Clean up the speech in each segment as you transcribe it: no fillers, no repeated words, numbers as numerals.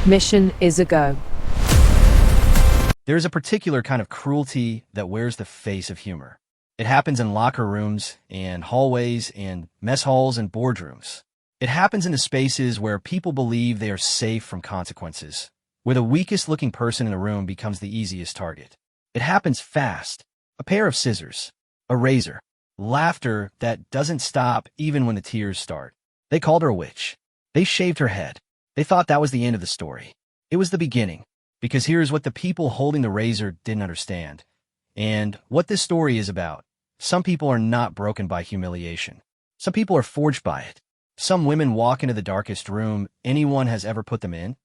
Mission is a go. There is a particular kind of cruelty that wears the face of humor. It happens in locker rooms and hallways and mess halls and boardrooms. It happens in the spaces where people believe they are safe from consequences, where the weakest-looking person in a room becomes the easiest target. It happens fast. A pair of scissors, a razor, laughter that doesn't stop even when the tears start. They called her a witch. They shaved her head. They thought that was the end of the story. It was the beginning, because here's what the people holding the razor didn't understand, and what this story is about. Some people are not broken by humiliation. Some people are forged by it. Some women walk into the darkest room anyone has ever put them in,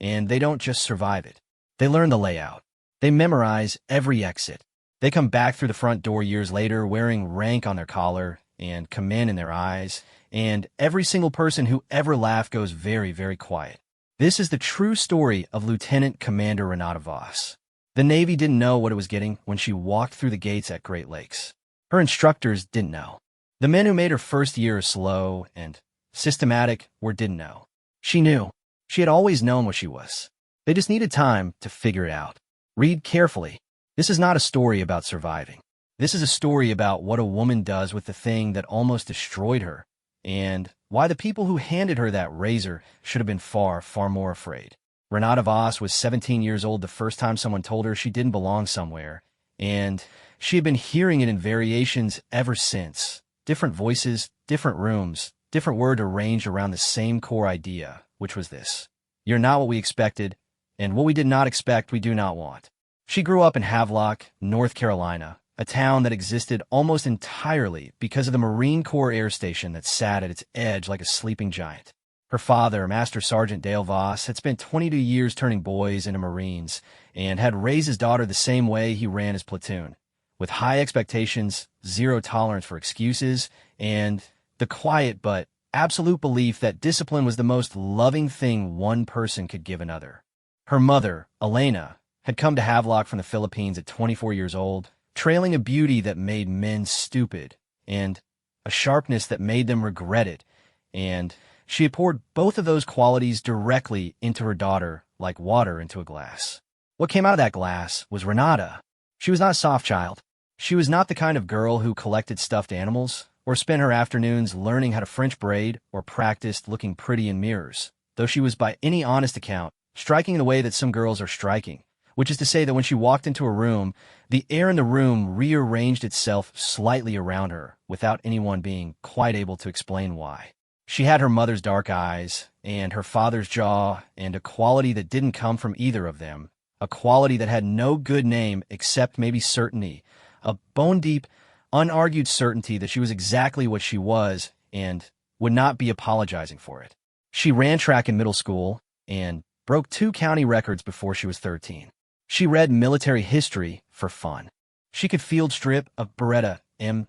and they don't just survive it. They learn the layout. They memorize every exit. They come back through the front door years later wearing rank on their collar and command in their eyes, and every single person who ever laughed goes very, very quiet. This is the true story of Lieutenant Commander Renata Voss. The Navy didn't know what it was getting when she walked through the gates at Great Lakes. Her instructors didn't know. The men who made her first year slow and systematic didn't know. She knew. She had always known what she was. They just needed time to figure it out. Read carefully. This is not a story about surviving. This is a story about what a woman does with the thing that almost destroyed her, and why the people who handed her that razor should have been far, far more afraid. Renata Voss was 17 years old the first time someone told her she didn't belong somewhere, and she had been hearing it in variations ever since. Different voices, different rooms, different words arranged around the same core idea, which was this: you're not what we expected, and what we did not expect we do not want. She grew up in Havelock, North Carolina, a town that existed almost entirely because of the Marine Corps Air Station that sat at its edge like a sleeping giant. Her father, Master Sergeant Dale Voss, had spent 22 years turning boys into Marines and had raised his daughter the same way he ran his platoon, with high expectations, zero tolerance for excuses, and the quiet but absolute belief that discipline was the most loving thing one person could give another. Her mother, Elena, had come to Havelock from the Philippines at 24 years old, trailing a beauty that made men stupid, and a sharpness that made them regret it, and she had poured both of those qualities directly into her daughter like water into a glass. What came out of that glass was Renata. She was not a soft child. She was not the kind of girl who collected stuffed animals, or spent her afternoons learning how to French braid, or practiced looking pretty in mirrors, though she was by any honest account striking in the way that some girls are striking, which is to say that when she walked into a room, the air in the room rearranged itself slightly around her, without anyone being quite able to explain why. She had her mother's dark eyes, and her father's jaw, and a quality that didn't come from either of them, a quality that had no good name except maybe certainty, a bone-deep, unargued certainty that she was exactly what she was and would not be apologizing for it. She ran track in middle school and broke 2 county records before she was 13. She read military history for fun. She could field strip a Beretta M9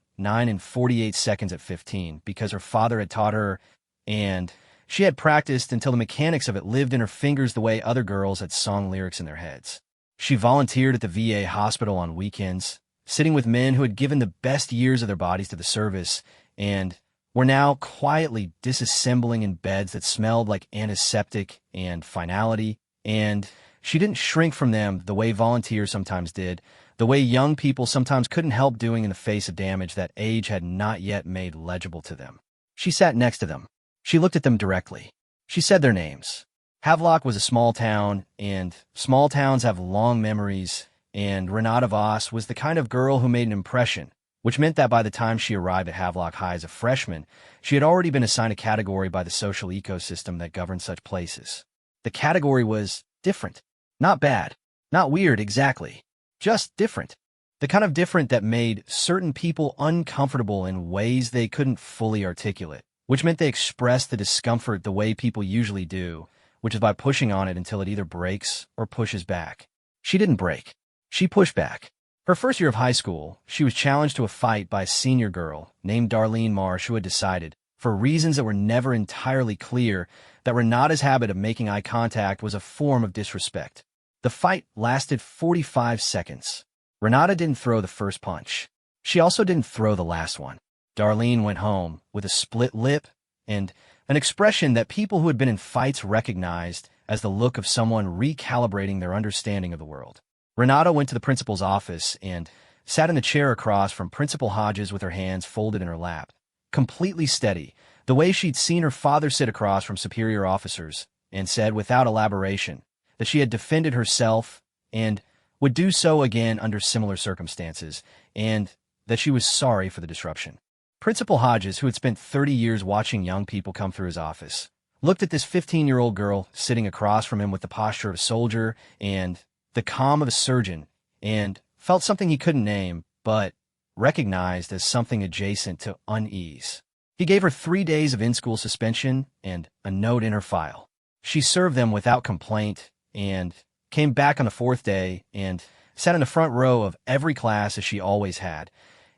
in 48 seconds at 15 because her father had taught her, and she had practiced until the mechanics of it lived in her fingers the way other girls had song lyrics in their heads. She volunteered at the VA hospital on weekends, sitting with men who had given the best years of their bodies to the service and were now quietly disassembling in beds that smelled like antiseptic and finality, and she didn't shrink from them the way volunteers sometimes did, the way young people sometimes couldn't help doing in the face of damage that age had not yet made legible to them. She sat next to them. She looked at them directly. She said their names. Havelock was a small town, and small towns have long memories, and Renata Voss was the kind of girl who made an impression, which meant that by the time she arrived at Havelock High as a freshman, she had already been assigned a category by the social ecosystem that governed such places. The category was different. Not bad. Not weird, exactly. Just different. The kind of different that made certain people uncomfortable in ways they couldn't fully articulate, which meant they expressed the discomfort the way people usually do, which is by pushing on it until it either breaks or pushes back. She didn't break. She pushed back. Her first year of high school, she was challenged to a fight by a senior girl named Darlene Marsh who had decided, for reasons that were never entirely clear, that Renata's habit of making eye contact was a form of disrespect. The fight lasted 45 seconds. Renata didn't throw the first punch. She also didn't throw the last one. Darlene went home with a split lip and an expression that people who had been in fights recognized as the look of someone recalibrating their understanding of the world. Renata went to the principal's office and sat in the chair across from Principal Hodges with her hands folded in her lap, completely steady, the way she'd seen her father sit across from superior officers, and said without elaboration that she had defended herself and would do so again under similar circumstances, and that she was sorry for the disruption. Principal Hodges, who had spent 30 years watching young people come through his office, looked at this 15-year-old girl sitting across from him with the posture of a soldier and the calm of a surgeon, and felt something he couldn't name, but recognized as something adjacent to unease. He gave her 3 days of in-school suspension and a note in her file. She served them without complaint and came back on the 4th day and sat in the front row of every class as she always had,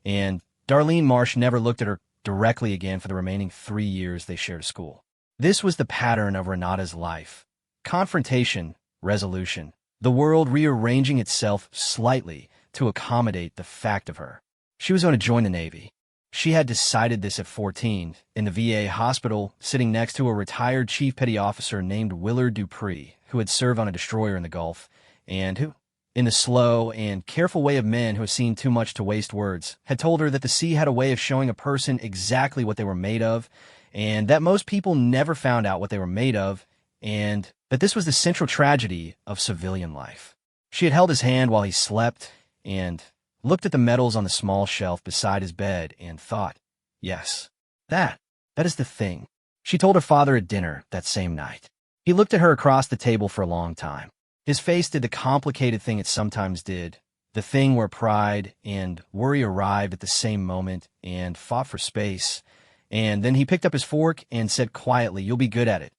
and Darlene Marsh never looked at her directly again for the remaining 3 years they shared a school. This was the pattern of Renata's life. Confrontation, resolution, the world rearranging itself slightly to accommodate the fact of her. She was going to join the Navy. She had decided this at 14, in the VA hospital, sitting next to a retired chief petty officer named Willard Dupree, who had served on a destroyer in the Gulf, and who, in the slow and careful way of men who have seen too much to waste words, had told her that the sea had a way of showing a person exactly what they were made of, and that most people never found out what they were made of, and that this was the central tragedy of civilian life. She had held his hand while he slept, and looked at the medals on the small shelf beside his bed and thought, yes, that is the thing. She told her father at dinner that same night. He looked at her across the table for a long time. His face did the complicated thing it sometimes did, the thing where pride and worry arrived at the same moment and fought for space, and then he picked up his fork and said quietly, "You'll be good at it."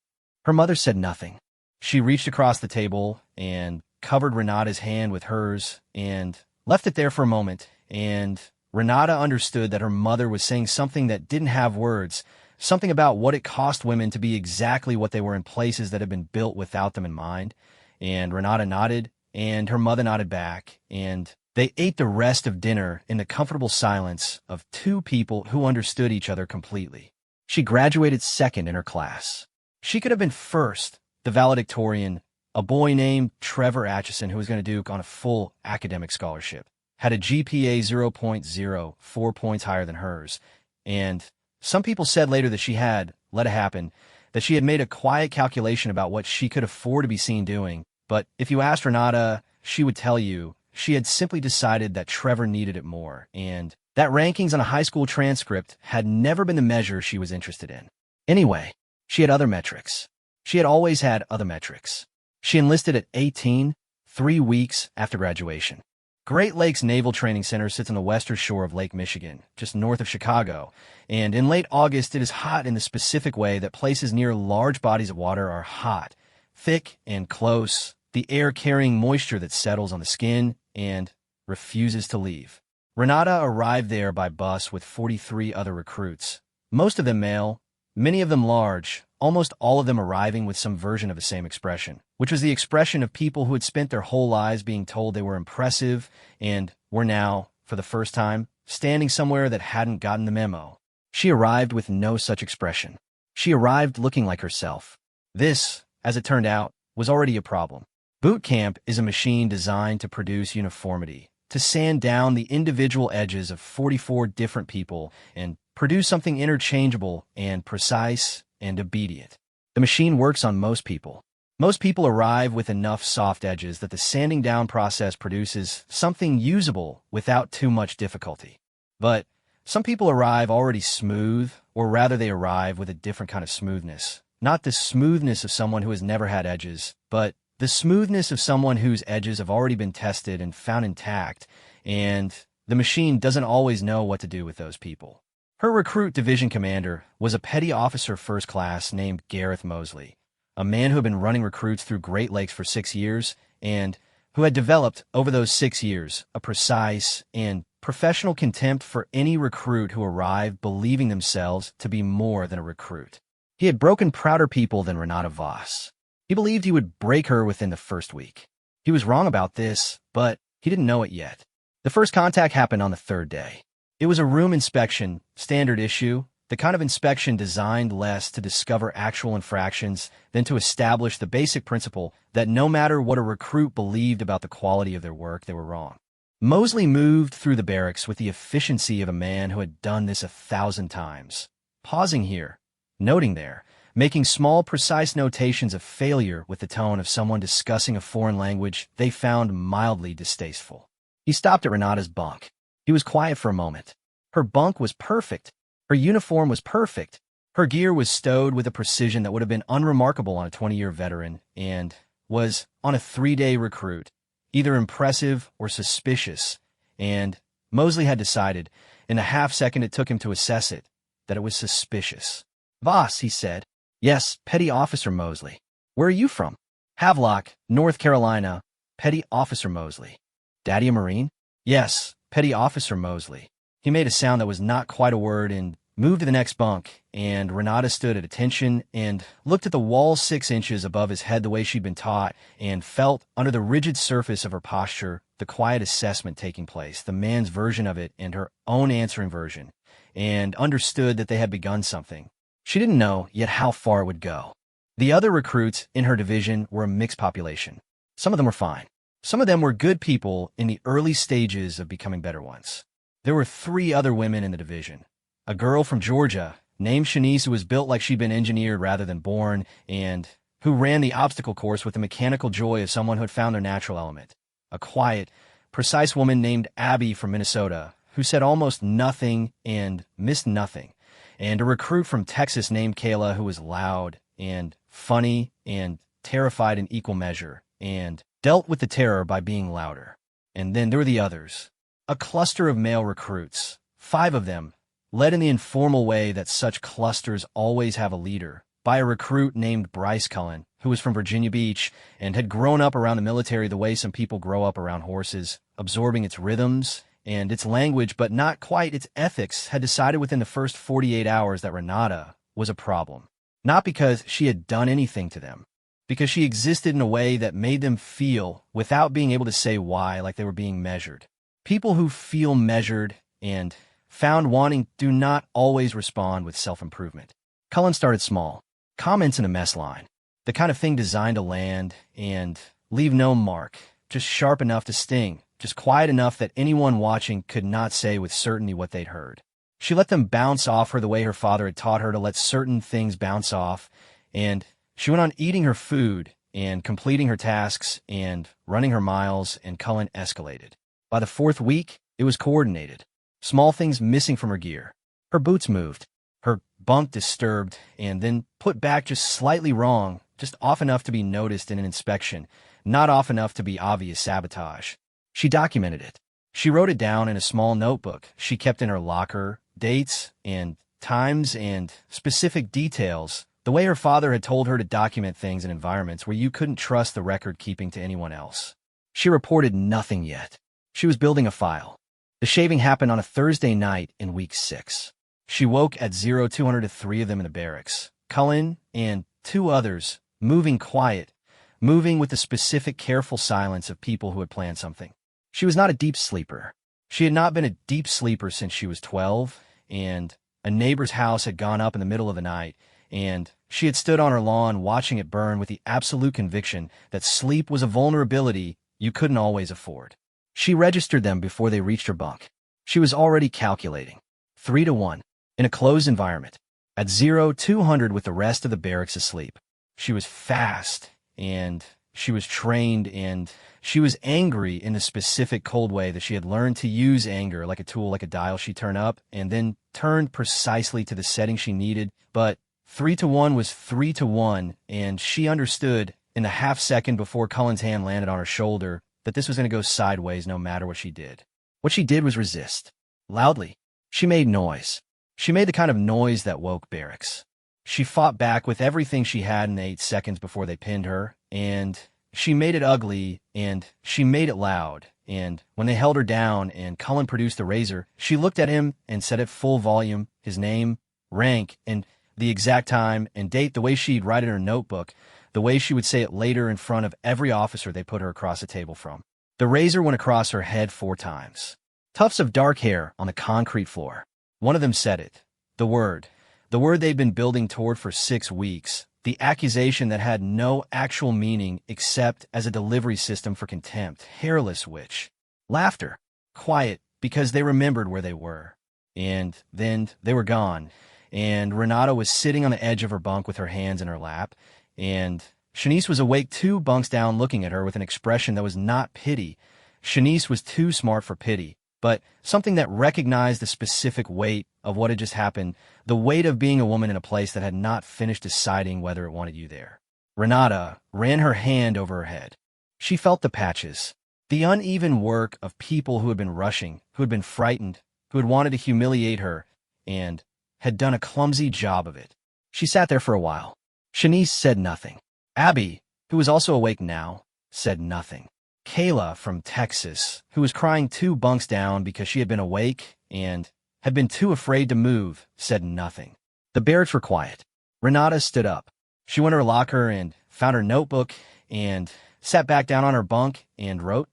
Her mother said nothing. She reached across the table and covered Renata's hand with hers and left it there for a moment, and Renata understood that her mother was saying something that didn't have words, something about what it cost women to be exactly what they were in places that had been built without them in mind. And Renata nodded, and her mother nodded back, and they ate the rest of dinner in the comfortable silence of two people who understood each other completely. She graduated second in her class. She could have been first, the valedictorian, a boy named Trevor Atchison, who was going to Duke on a full academic scholarship, had a GPA 0.0, 4 points higher than hers, and some people said later that she had, let it happen, that she had made a quiet calculation about what she could afford to be seen doing, but if you asked Renata, she would tell you she had simply decided that Trevor needed it more, and that rankings on a high school transcript had never been the measure she was interested in. Anyway, she had other metrics. She had always had other metrics. She enlisted at 18, 3 weeks after graduation. Great Lakes Naval Training Center sits on the western shore of Lake Michigan, just north of Chicago, and in late August it is hot in the specific way that places near large bodies of water are hot, thick and close, the air carrying moisture that settles on the skin and refuses to leave. Renata arrived there by bus with 43 other recruits, most of them male, many of them large, almost all of them arriving with some version of the same expression, which was the expression of people who had spent their whole lives being told they were impressive and were now, for the first time, standing somewhere that hadn't gotten the memo. She arrived with no such expression. She arrived looking like herself. This, as it turned out, was already a problem. Boot camp is a machine designed to produce uniformity, to sand down the individual edges of 44 different people and produce something interchangeable and precise and obedient. The machine works on most people. Most people arrive with enough soft edges that the sanding down process produces something usable without too much difficulty. But some people arrive already smooth, or rather they arrive with a different kind of smoothness. Not the smoothness of someone who has never had edges, but the smoothness of someone whose edges have already been tested and found intact, and the machine doesn't always know what to do with those people. Her recruit division commander was a petty officer first class named Gareth Mosley, a man who had been running recruits through Great Lakes for 6 years and who had developed, over those 6 years, a precise and professional contempt for any recruit who arrived believing themselves to be more than a recruit. He had broken prouder people than Renata Voss. He believed he would break her within the first week. He was wrong about this, but he didn't know it yet. The first contact happened on the 3rd day. It was a room inspection, standard issue. The kind of inspection designed less to discover actual infractions than to establish the basic principle that no matter what a recruit believed about the quality of their work, they were wrong. Mosley moved through the barracks with the efficiency of a man who had done this 1,000 times. Pausing here, noting there, making small, precise notations of failure with the tone of someone discussing a foreign language they found mildly distasteful. He stopped at Renata's bunk. He was quiet for a moment. Her bunk was perfect. Her uniform was perfect. Her gear was stowed with a precision that would have been unremarkable on a 20-year veteran and was, on a 3-day recruit, either impressive or suspicious, and Mosley had decided, in the half-second it took him to assess it, that it was suspicious. "Boss," he said. "Yes, Petty Officer Mosley." "Where are you from?" "Havelock, North Carolina, Petty Officer Mosley." "Daddy a Marine?" "Yes, Petty Officer Mosley." He made a sound that was not quite a word and moved to the next bunk, and Renata stood at attention and looked at the wall 6 inches above his head the way she'd been taught, and felt, under the rigid surface of her posture, the quiet assessment taking place, the man's version of it and her own answering version, and understood that they had begun something. She didn't know yet how far it would go. The other recruits in her division were a mixed population. Some of them were fine. Some of them were good people in the early stages of becoming better ones. There were 3 other women in the division. A girl from Georgia, named Shanice, who was built like she'd been engineered rather than born, and who ran the obstacle course with the mechanical joy of someone who had found their natural element. A quiet, precise woman named Abby from Minnesota, who said almost nothing and missed nothing. And a recruit from Texas named Kayla, who was loud and funny and terrified in equal measure, and dealt with the terror by being louder. And then there were the others. A cluster of male recruits, 5 of them, led in the informal way that such clusters always have a leader, by a recruit named Bryce Cullen, who was from Virginia Beach and had grown up around the military the way some people grow up around horses, absorbing its rhythms and its language, but not quite its ethics, had decided within the first 48 hours that Renata was a problem. Not because she had done anything to them, because she existed in a way that made them feel, without being able to say why, like they were being measured. People who feel measured and found wanting do not always respond with self-improvement. Cullen started small. Comments in a mess line. The kind of thing designed to land and leave no mark, just sharp enough to sting, just quiet enough that anyone watching could not say with certainty what they'd heard. She let them bounce off her the way her father had taught her to let certain things bounce off, and she went on eating her food and completing her tasks and running her miles, and Cullen escalated. By the 4th week, it was coordinated. Small things missing from her gear. Her boots moved. Her bunk disturbed and then put back just slightly wrong, just off enough to be noticed in an inspection, not off enough to be obvious sabotage. She documented it. She wrote it down in a small notebook she kept in her locker, dates and times and specific details, the way her father had told her to document things in environments where you couldn't trust the record-keeping to anyone else. She reported nothing yet. She was building a file. The shaving happened on a Thursday night in week 6. She woke at 0200 to 3 of them in the barracks. Cullen and 2 others, moving quiet, moving with the specific careful silence of people who had planned something. She was not a deep sleeper. She had not been a deep sleeper since she was 12, and a neighbor's house had gone up in the middle of the night, and she had stood on her lawn watching it burn with the absolute conviction that sleep was a vulnerability you couldn't always afford. She registered them before they reached her bunk. She was already calculating. 3 to 1. In a closed environment. At 0200 with the rest of the barracks asleep. She was fast, and she was trained, and she was angry in the specific cold way that she had learned to use anger like a tool, like a dial she turned up, and then turned precisely to the setting she needed. But 3 to 1 was 3 to 1, and she understood in the half second before Cullen's hand landed on her shoulder that this was going to go sideways no matter what she did. What she did was resist. Loudly. She made noise. She made the kind of noise that woke barracks. She fought back with everything she had in the 8 seconds before they pinned her, and she made it ugly, and she made it loud, and when they held her down and Cullen produced the razor, she looked at him and said at full volume, his name, rank, and the exact time and date the way she'd write it in her notebook, the way she would say it later in front of every officer they put her across the table from. The razor went across her head 4 times. Tufts of dark hair on the concrete floor. One of them said it, the word, the word they'd been building toward for 6 weeks, the accusation that had no actual meaning except as a delivery system for contempt. Hairless witch. Laughter. Quiet, because they remembered where they were. And then they were gone, and Renata was sitting on the edge of her bunk with her hands in her lap, and Shanice was awake 2 bunks down looking at her with an expression that was not pity. Shanice was too smart for pity, but something that recognized the specific weight of what had just happened, the weight of being a woman in a place that had not finished deciding whether it wanted you there. Renata ran her hand over her head. She felt the patches, the uneven work of people who had been rushing, who had been frightened, who had wanted to humiliate her, and had done a clumsy job of it. She sat there for a while. Shanice said nothing. Abby, who was also awake now, said nothing. Kayla from Texas, who was crying 2 bunks down because she had been awake and had been too afraid to move, said nothing. The barracks were quiet. Renata stood up. She went to her locker and found her notebook and sat back down on her bunk and wrote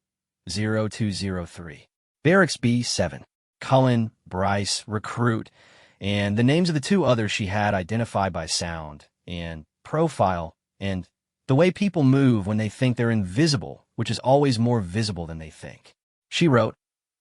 0203. Barracks B7. Cullen, Bryce, Recruit, and the names of the 2 others she had identified by sound and profile and the way people move when they think they're invisible, which is always more visible than they think. She wrote,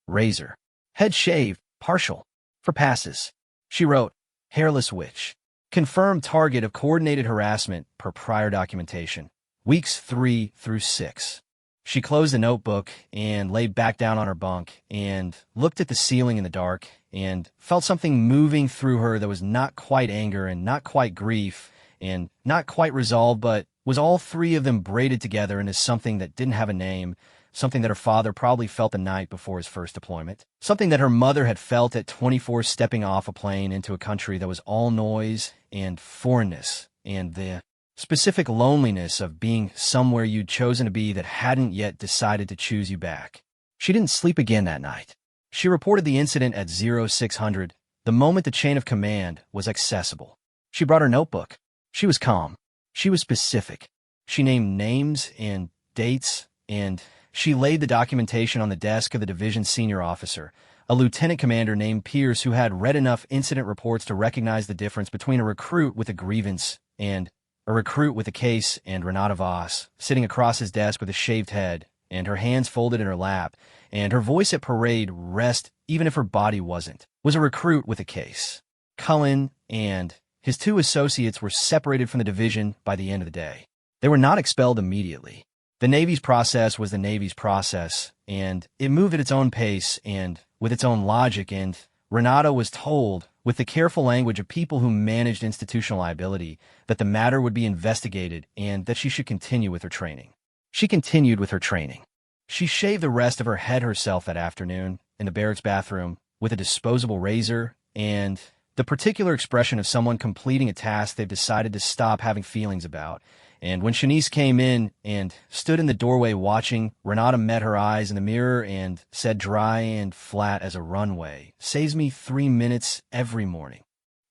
razor, head shaved, partial, for passes. She wrote, hairless witch, confirmed target of coordinated harassment per prior documentation, weeks 3 through 6. She closed the notebook and laid back down on her bunk and looked at the ceiling in the dark and felt something moving through her that was not quite anger and not quite grief and not quite resolve, but was all 3 of them braided together into something that didn't have a name, something that her father probably felt the night before his first deployment, something that her mother had felt at 24 stepping off a plane into a country that was all noise and foreignness and the specific loneliness of being somewhere you'd chosen to be that hadn't yet decided to choose you back. She didn't sleep again that night. She reported the incident at 0600, the moment the chain of command was accessible. She brought her notebook. She was calm. She was specific. She named names and dates, and she laid the documentation on the desk of the division's senior officer, a lieutenant commander named Pierce who had read enough incident reports to recognize the difference between a recruit with a grievance and a recruit with a case. And Renata Voss, sitting across his desk with a shaved head and her hands folded in her lap, and her voice at parade rest even if her body wasn't, was a recruit with a case. Cullen and his 2 associates were separated from the division by the end of the day. They were not expelled immediately. The Navy's process was the Navy's process, and it moved at its own pace and with its own logic, and Renata was told, with the careful language of people who managed institutional liability, that the matter would be investigated and that she should continue with her training. She continued with her training. She shaved the rest of her head herself that afternoon in the barracks bathroom with a disposable razor and the particular expression of someone completing a task they've decided to stop having feelings about. And when Shanice came in and stood in the doorway watching, Renata met her eyes in the mirror and said dry and flat as a runway, "Saves me 3 minutes every morning."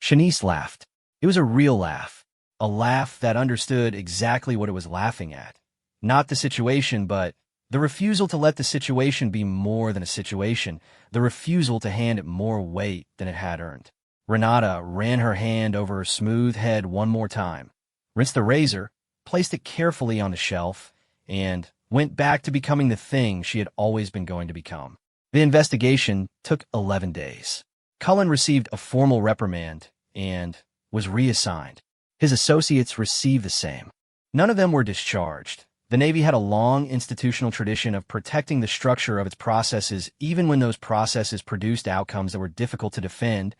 Shanice laughed. It was a real laugh. A laugh that understood exactly what it was laughing at. Not the situation, but the refusal to let the situation be more than a situation, the refusal to hand it more weight than it had earned. Renata ran her hand over her smooth head one more time, rinsed the razor, placed it carefully on the shelf, and went back to becoming the thing she had always been going to become. The investigation took 11 days. Cullen received a formal reprimand and was reassigned. His associates received the same. None of them were discharged. The Navy had a long institutional tradition of protecting the structure of its processes even when those processes produced outcomes that were difficult to defend,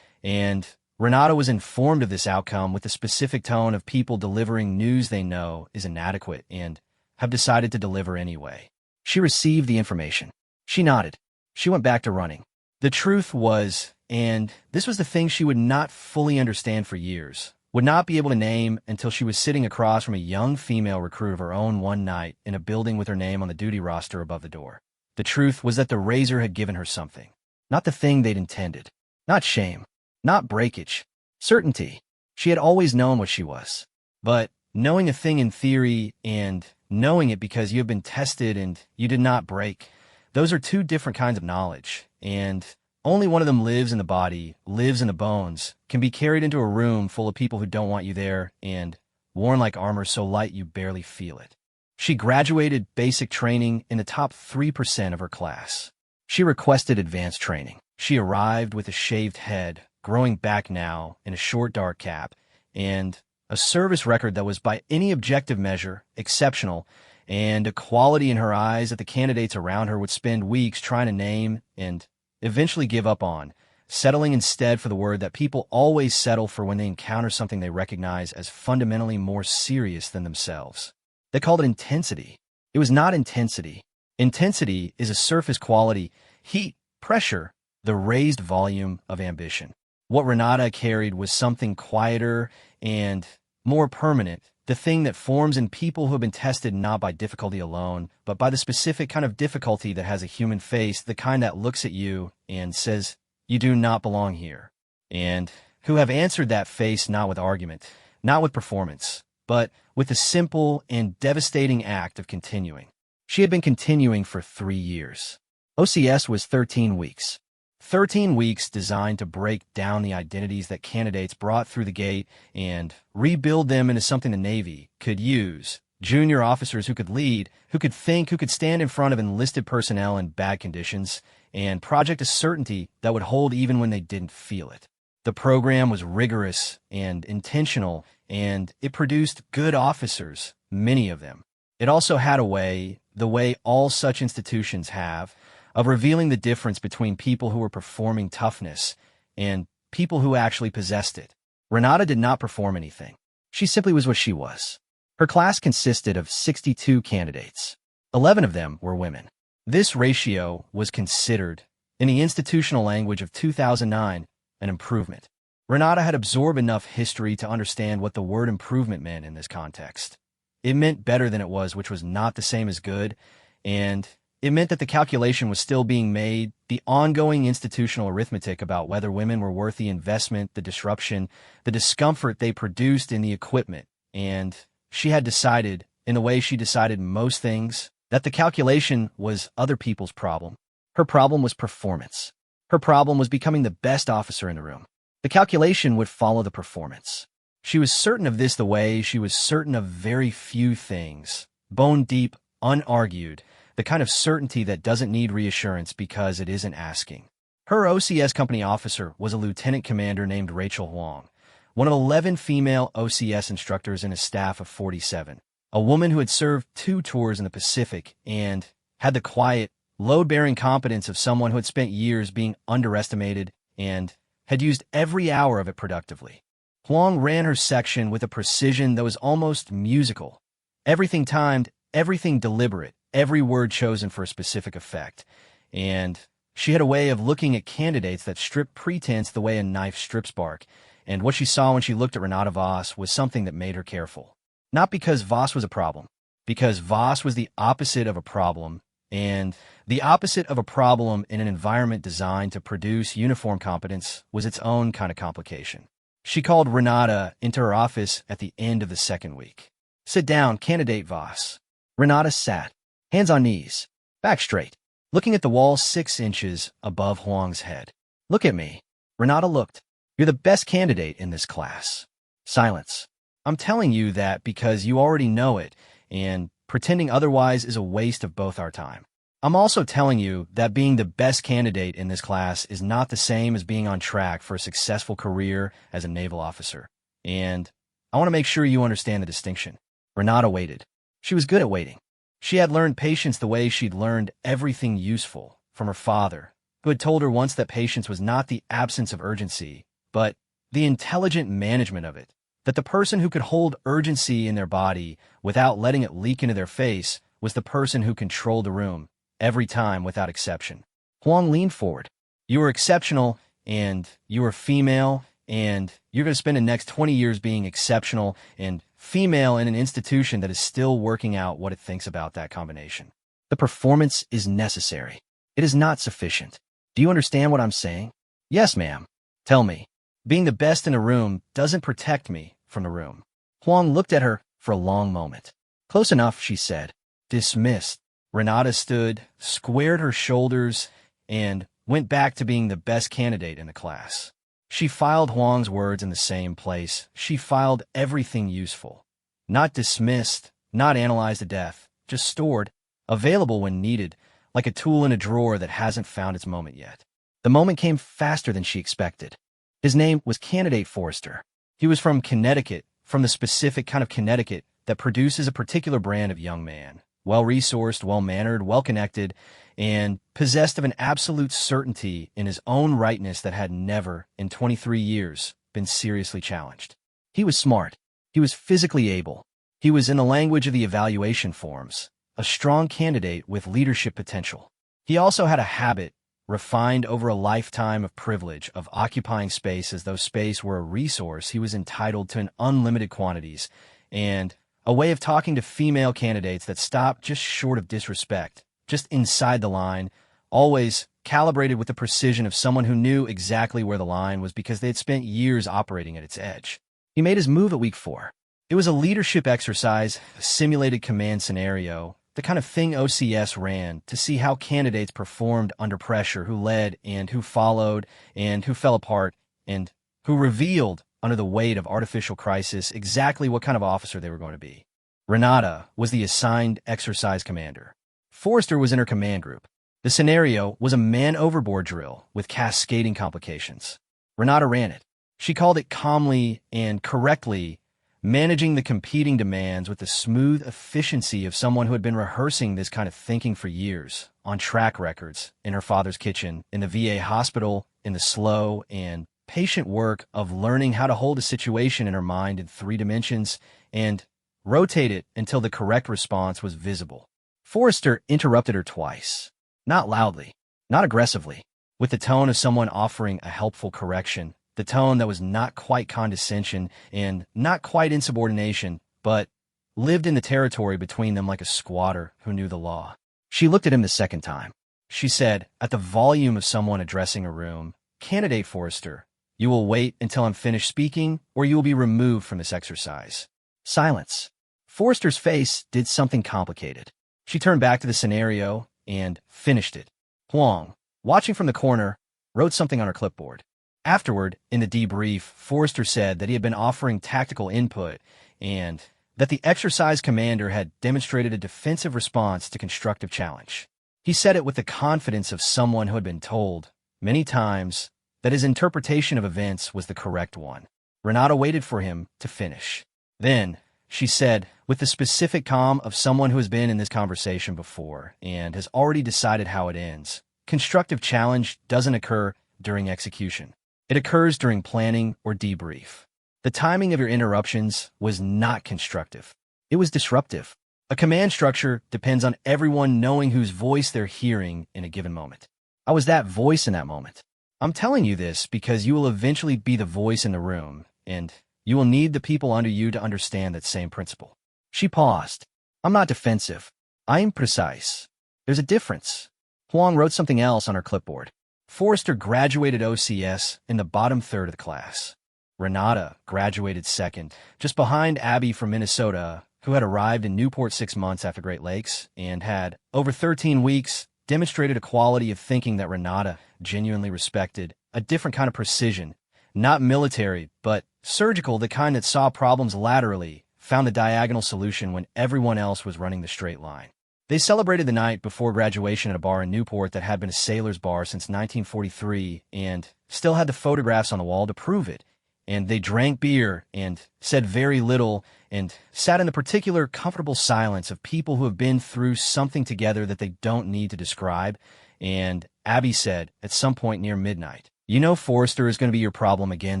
and Renata was informed of this outcome with the specific tone of people delivering news they know is inadequate and have decided to deliver anyway. She received the information. She nodded. She went back to running. The truth was, and this was the thing she would not fully understand for years, would not be able to name until she was sitting across from a young female recruit of her own one night in a building with her name on the duty roster above the door. The truth was that the razor had given her something. Not the thing they'd intended. Not shame. Not breakage. Certainty. She had always known what she was. But knowing a thing in theory and knowing it because you have been tested and you did not break, those are 2 different kinds of knowledge. And Only one of them lives in the body, lives in the bones, can be carried into a room full of people who don't want you there, and worn like armor so light you barely feel it. She graduated basic training in the top 3% of her class. She requested advanced training. She arrived with a shaved head, growing back now, in a short dark cap, and a service record that was by any objective measure exceptional, and a quality in her eyes that the candidates around her would spend weeks trying to name and eventually give up on, settling instead for the word that people always settle for when they encounter something they recognize as fundamentally more serious than themselves. They called it intensity. It was not intensity. Intensity is a surface quality, heat, pressure, the raised volume of ambition. What Renata carried was something quieter and more permanent, the thing that forms in people who have been tested not by difficulty alone, but by the specific kind of difficulty that has a human face, the kind that looks at you and says, "You do not belong here," and who have answered that face not with argument, not with performance, but with the simple and devastating act of continuing. She had been continuing for 3 years. OCS was 13 weeks. 13 weeks designed to break down the identities that candidates brought through the gate and rebuild them into something the Navy could use. Junior officers who could lead, who could think, who could stand in front of enlisted personnel in bad conditions, and project a certainty that would hold even when they didn't feel it. The program was rigorous and intentional, and it produced good officers, many of them. It also had a way, the way all such institutions have, of revealing the difference between people who were performing toughness and people who actually possessed it. Renata did not perform anything. She simply was what she was. Her class consisted of 62 candidates. 11 of them were women. This ratio was considered, in the institutional language of 2009, an improvement. Renata had absorbed enough history to understand what the word improvement meant in this context. It meant better than it was, which was not the same as good, and it meant that the calculation was still being made, the ongoing institutional arithmetic about whether women were worth the investment, the disruption, the discomfort they produced in the equipment. And she had decided, in the way she decided most things, that the calculation was other people's problem. Her problem was performance. Her problem was becoming the best officer in the room. The calculation would follow the performance. She was certain of this the way she was certain of very few things, bone deep, unargued, the kind of certainty that doesn't need reassurance because it isn't asking. Her OCS company officer was a lieutenant commander named Rachel Huang, one of 11 female OCS instructors in a staff of 47, a woman who had served 2 tours in the Pacific and had the quiet, load-bearing competence of someone who had spent years being underestimated and had used every hour of it productively. Huang ran her section with a precision that was almost musical. Everything timed, everything deliberate, every word chosen for a specific effect, and she had a way of looking at candidates that stripped pretense the way a knife strips bark, and what she saw when she looked at Renata Voss was something that made her careful. Not because Voss was a problem, because Voss was the opposite of a problem, and the opposite of a problem in an environment designed to produce uniform competence was its own kind of complication. She called Renata into her office at the end of the 2nd week. "Sit down, candidate Voss." Renata sat, hands on knees, back straight, looking at the wall 6 inches above Huang's head. "Look at me." Renata looked. "You're the best candidate in this class." Silence. "I'm telling you that because you already know it, and pretending otherwise is a waste of both our time. I'm also telling you that being the best candidate in this class is not the same as being on track for a successful career as a naval officer. And I want to make sure you understand the distinction." Renata waited. She was good at waiting. She had learned patience the way she'd learned everything useful from her father, who had told her once that patience was not the absence of urgency, but the intelligent management of it, that the person who could hold urgency in their body without letting it leak into their face was the person who controlled the room, every time without exception. Huang leaned forward. "You were exceptional, and you were female, and you're going to spend the next 20 years being exceptional and female in an institution that is still working out what it thinks about that combination. The performance is necessary. It is not sufficient. Do you understand what I'm saying?" "Yes, ma'am." "Tell me. Being the best in a room doesn't protect me from the room." Huang looked at her for a long moment. "Close enough," she said. "Dismissed." Renata stood, squared her shoulders, and went back to being the best candidate in the class. She filed Huang's words in the same place. She filed everything useful. Not dismissed, not analyzed to death, just stored, available when needed, like a tool in a drawer that hasn't found its moment yet. The moment came faster than she expected. His name was Candidate Forrester. He was from Connecticut, from the specific kind of Connecticut that produces a particular brand of young man. Well-resourced, well-mannered, well-connected, and possessed of an absolute certainty in his own rightness that had never, in 23 years, been seriously challenged. He was smart. He was physically able. He was, in the language of the evaluation forms, a strong candidate with leadership potential. He also had a habit, refined over a lifetime of privilege, of occupying space as though space were a resource he was entitled to in unlimited quantities, and a way of talking to female candidates that stopped just short of disrespect, just inside the line, always calibrated with the precision of someone who knew exactly where the line was because they had spent years operating at its edge. He made his move at week 4. It was a leadership exercise, a simulated command scenario, the kind of thing OCS ran to see how candidates performed under pressure, who led and who followed and who fell apart and who revealed under the weight of artificial crisis exactly what kind of officer they were going to be. Renata was the assigned exercise commander. Forrester was in her command group. The scenario was a man-overboard drill with cascading complications. Renata ran it. She called it calmly and correctly, managing the competing demands with the smooth efficiency of someone who had been rehearsing this kind of thinking for years, on track records, in her father's kitchen, in the VA hospital, in the slow and patient work of learning how to hold a situation in her mind in 3 dimensions and rotate it until the correct response was visible. Forrester interrupted her twice. Not loudly, not aggressively, with the tone of someone offering a helpful correction, the tone that was not quite condescension and not quite insubordination, but lived in the territory between them like a squatter who knew the law. She looked at him the second time. She said, at the volume of someone addressing a room, "Candidate Forrester, you will wait until I'm finished speaking, or you will be removed from this exercise." Silence. Forrester's face did something complicated. She turned back to the scenario and finished it. Huang, watching from the corner, wrote something on her clipboard. Afterward, in the debrief, Forrester said that he had been offering tactical input and that the exercise commander had demonstrated a defensive response to constructive challenge. He said it with the confidence of someone who had been told, many times, that his interpretation of events was the correct one. Renata waited for him to finish. Then, she said, with the specific calm of someone who has been in this conversation before and has already decided how it ends, constructive challenge doesn't occur during execution. It occurs during planning or debrief. The timing of your interruptions was not constructive. It was disruptive. A command structure depends on everyone knowing whose voice they're hearing in a given moment. I was that voice in that moment. I'm telling you this because you will eventually be the voice in the room, and you will need the people under you to understand that same principle. She paused. I'm not defensive. I am precise. There's a difference. Huang wrote something else on her clipboard. Forrester graduated OCS in the bottom third of the class. Renata graduated second, just behind Abby from Minnesota, who had arrived in Newport 6 months after Great Lakes and had, over 13 weeks, demonstrated a quality of thinking that Renata genuinely respected, a different kind of precision, not military, but surgical, the kind that saw problems laterally, found the diagonal solution when everyone else was running the straight line. They celebrated the night before graduation at a bar in Newport that had been a sailor's bar since 1943 and still had the photographs on the wall to prove it. And they drank beer and said very little and sat in the particular comfortable silence of people who have been through something together that they don't need to describe. And Abby said, at some point near midnight, "You know Forrester is going to be your problem again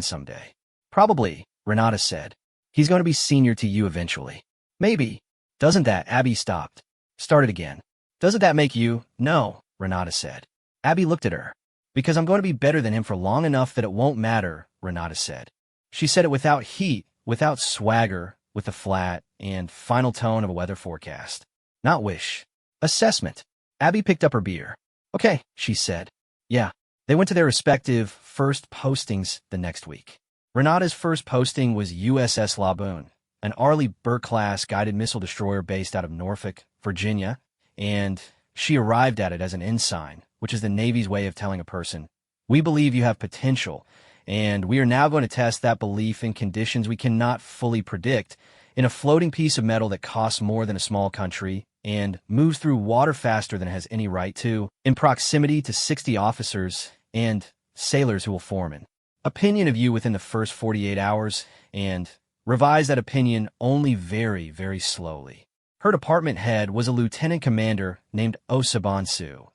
someday." "Probably," Renata said. "He's going to be senior to you eventually." "Maybe." "Doesn't that?" Abby stopped. Started again. "Doesn't that make you?" "No," Renata said. Abby looked at her. "Because I'm going to be better than him for long enough that it won't matter," Renata said. She said it without heat, without swagger, with the flat and final tone of a weather forecast. Not wish. Assessment. Abby picked up her beer. "Okay," she said. "Yeah." They went to their respective first postings the next week. Renata's first posting was USS Laboon, an Arleigh Burke-class guided missile destroyer based out of Norfolk, Virginia, and she arrived at it as an ensign, which is the Navy's way of telling a person, "We believe you have potential, and we are now going to test that belief in conditions we cannot fully predict, in a floating piece of metal that costs more than a small country and moves through water faster than it has any right to, in proximity to 60 officers and sailors who will form an opinion of you within the first 48 hours, and revise that opinion only very, very slowly." Her department head was a lieutenant commander named Osabansu,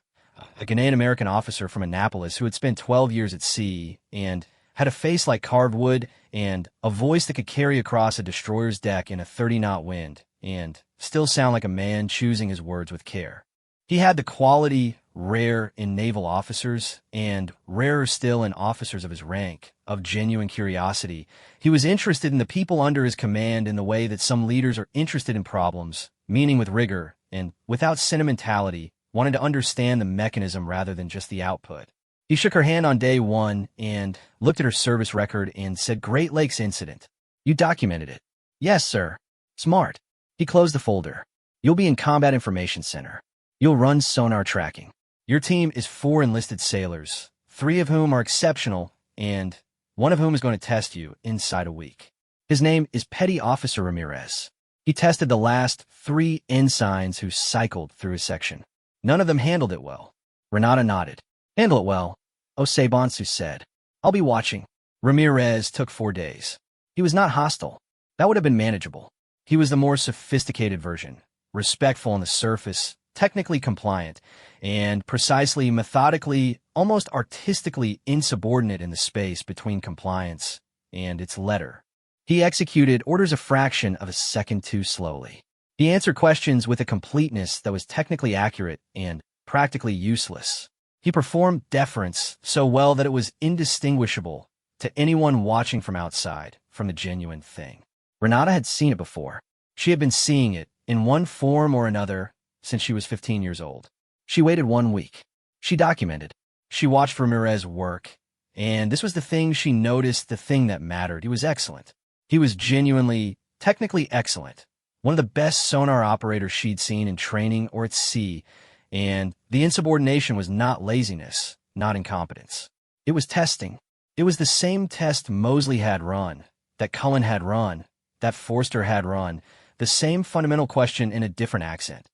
a Ghanaian-American officer from Annapolis who had spent 12 years at sea and had a face like carved wood and a voice that could carry across a destroyer's deck in a 30-knot wind and still sound like a man choosing his words with care. He had the quality rare in naval officers, and rarer still in officers of his rank, of genuine curiosity. He was interested in the people under his command in the way that some leaders are interested in problems, meaning with rigor, and without sentimentality, wanted to understand the mechanism rather than just the output. He shook her hand on day one and looked at her service record and said, "Great Lakes incident. You documented it." "Yes, sir." "Smart." He closed the folder. "You'll be in Combat Information Center. You'll run sonar tracking. Your team is 4 enlisted sailors, 3 of whom are exceptional, and 1 of whom is going to test you inside a week. His name is Petty Officer Ramirez. He tested the last 3 ensigns who cycled through his section. None of them handled it well." Renata nodded. "Handle it well," Osabansu said. "I'll be watching." Ramirez took 4 days. He was not hostile. That would have been manageable. He was the more sophisticated version, respectful on the surface, technically compliant, and precisely, methodically, almost artistically insubordinate in the space between compliance and its letter. He executed orders a fraction of a second too slowly. He answered questions with a completeness that was technically accurate and practically useless. He performed deference so well that it was indistinguishable to anyone watching from outside from the genuine thing. Renata had seen it before. She had been seeing it, in one form or another, since she was 15 years old. She waited 1 week. She documented. She watched Ramirez work, and this was the thing she noticed, the thing that mattered. He was excellent. He was genuinely, technically excellent. One of the best sonar operators she'd seen in training or at sea, and the insubordination was not laziness, not incompetence. It was testing. It was the same test Mosley had run, that Cullen had run, that Forster had run, the same fundamental question in a different accent.